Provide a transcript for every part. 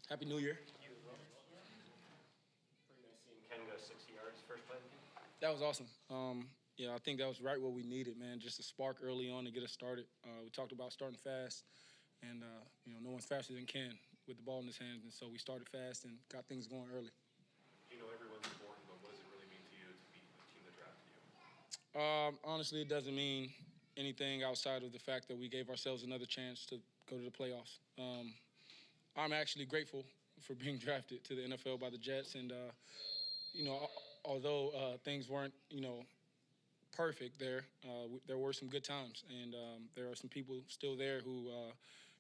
Happy New Year. Pretty nice seeing Ken go 60 yards first play of the game. That was awesome. I think that was right what we needed, man. Just a spark early on to get us started. We talked about starting fast, and no one's faster than Ken with the ball in his hands, and so we started fast and got things going early. Everyone's important, but what does it really mean to you to beat the team that drafted you? Honestly, it doesn't mean anything outside of the fact that we gave ourselves another chance to go to the playoffs. I'm actually grateful for being drafted to the NFL by the Jets, and although things weren't perfect there were some good times, and there are some people still there who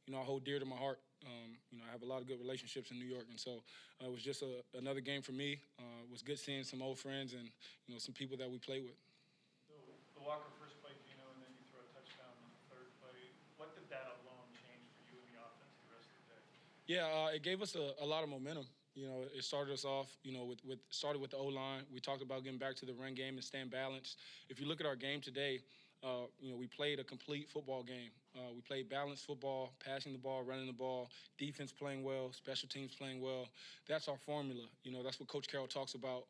I hold dear to my heart. I have a lot of good relationships in New York, and so it was just another game for me. It was good seeing some old friends and some people that we play with. The Walker first play, Geno, and then you throw a touchdown on the third play. What did that alone change for you in the offense the rest of the day? Yeah, it gave us a lot of momentum. It started us off, started with the O-line. We talked about getting back to the run game and staying balanced. If you look at our game today, we played a complete football game. We played balanced football, passing the ball, running the ball, defense playing well, special teams playing well. That's our formula. That's what Coach Carroll talks about,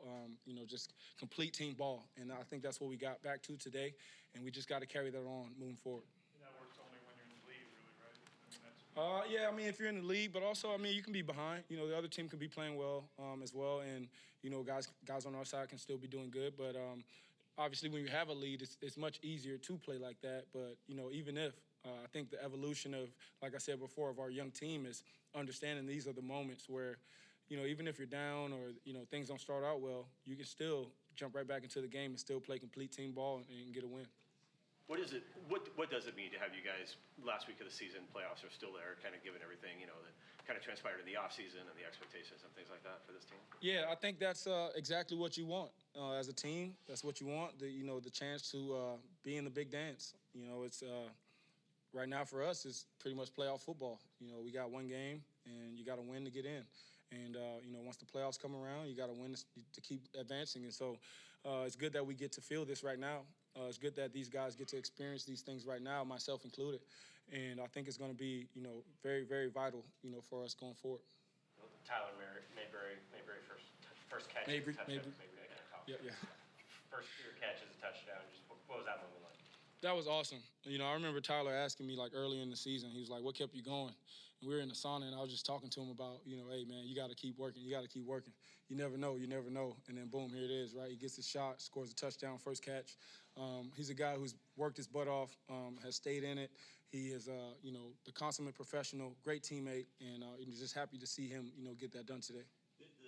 just complete team ball. And I think that's what we got back to today, and we just got to carry that on moving forward. And that works only when you're in the lead, really, right? If you're in the lead, but also, you can be behind. The other team can be playing well as well, and guys on our side can still be doing good. But obviously, when you have a lead, it's much easier to play like that. But even if I think the evolution of, like I said before, of our young team is understanding these are the moments where, even if you're down or things don't start out well, you can still jump right back into the game and still play complete team ball and get a win. What is it? What does it mean to have you guys last week of the season? Playoffs are still there, kind of given everything that kind of transpired in the offseason and the expectations and things like that for this team. Yeah, I think that's exactly what you want as a team. That's what you want. The chance to be in the big dance. It's right now for us it's pretty much playoff football. We got one game and you got to win to get in. And, once the playoffs come around, you got to win to keep advancing. And so it's good that we get to feel this right now. It's good that these guys get to experience these things right now, myself included. And I think it's going to be, very, very vital, for us going forward. Tyler Mabry first catch. Mabry. Yeah. First your catch as a touchdown. Just what was that moment like? That was awesome. I remember Tyler asking me early in the season. He was like, "What kept you going?" And we were in the sauna, and I was just talking to him about, hey man, you got to keep working. You got to keep working. You never know. And then boom, here it is, right? He gets his shot, scores a touchdown, first catch. He's a guy who's worked his butt off, has stayed in it. He is, the consummate professional, great teammate, and just happy to see him, get that done today.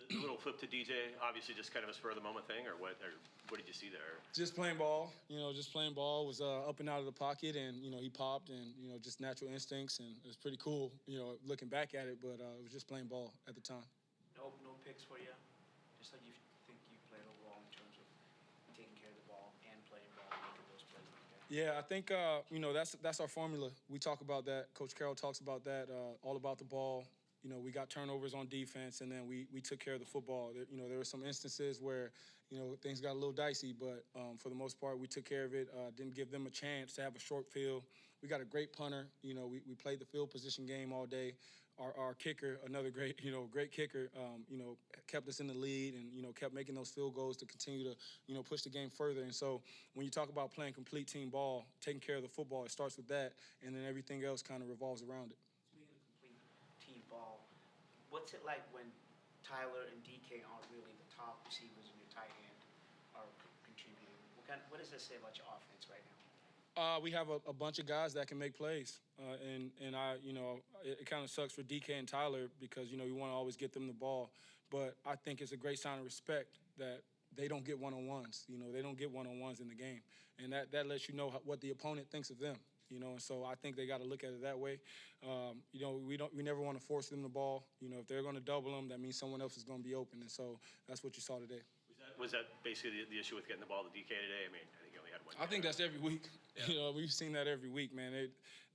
The little flip to DJ, obviously just kind of a spur of the moment thing, or what did you see there? Just playing ball, was up and out of the pocket, and he popped, and just natural instincts, and it was pretty cool, looking back at it. But it was just playing ball at the time. No picks for you. Just like you think you played overall in terms of taking care of the ball and playing ball and making those plays like that. Yeah, I think that's our formula. We talk about that. Coach Carroll talks about that. All about the ball. We got turnovers on defense, and then we took care of the football. There were some instances where, things got a little dicey, but for the most part, we took care of it. Didn't give them a chance to have a short field. We got a great punter. We played the field position game all day. Our kicker, another great kicker, kept us in the lead and, kept making those field goals to continue to, push the game further. And so when you talk about playing complete team ball, taking care of the football, it starts with that, and then everything else kind of revolves around it. Team ball. What's it like when Tyler and DK aren't really the top receivers and your tight end are contributing? What does that say about your offense right now? We have a bunch of guys that can make plays, and it kind of sucks for DK and Tyler because we want to always get them the ball, but I think it's a great sign of respect that they don't get one-on-ones. They don't get one-on-ones in the game, and that lets you know what the opponent thinks of them. And so I think they got to look at it that way. We never want to force them the ball. If they're going to double them, that means someone else is going to be open, and so that's what you saw today. Was that basically the issue with getting the ball to DK today? I think he only had one. I think that's every week. Yeah. We've seen that every week, man.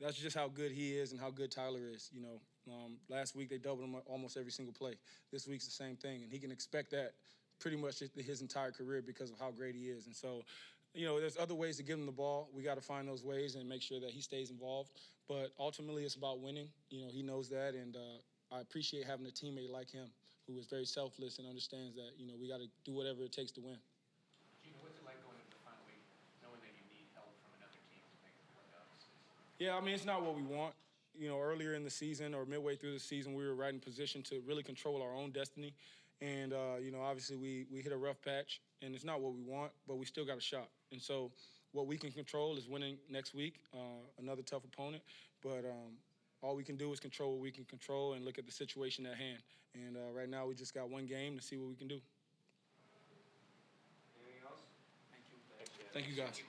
That's just how good he is and how good Tyler is. Last week they doubled him almost every single play. This week's the same thing, and he can expect that pretty much his entire career because of how great he is. And so, there's other ways to give him the ball. We got to find those ways and make sure that he stays involved. But ultimately, it's about winning. He knows that, and I appreciate having a teammate like him who is very selfless and understands that, we got to do whatever it takes to win. Geno, what's it like going into the final week, knowing that you need help from another team to make the playoffs? Yeah, I mean, it's not what we want. Earlier in the season or midway through the season, we were right in position to really control our own destiny. And, obviously we hit a rough patch, and it's not what we want, but we still got a shot. And so what we can control is winning next week, another tough opponent. But all we can do is control what we can control and look at the situation at hand. And right now we just got one game to see what we can do. Anything else? Thank you. Thank you, guys.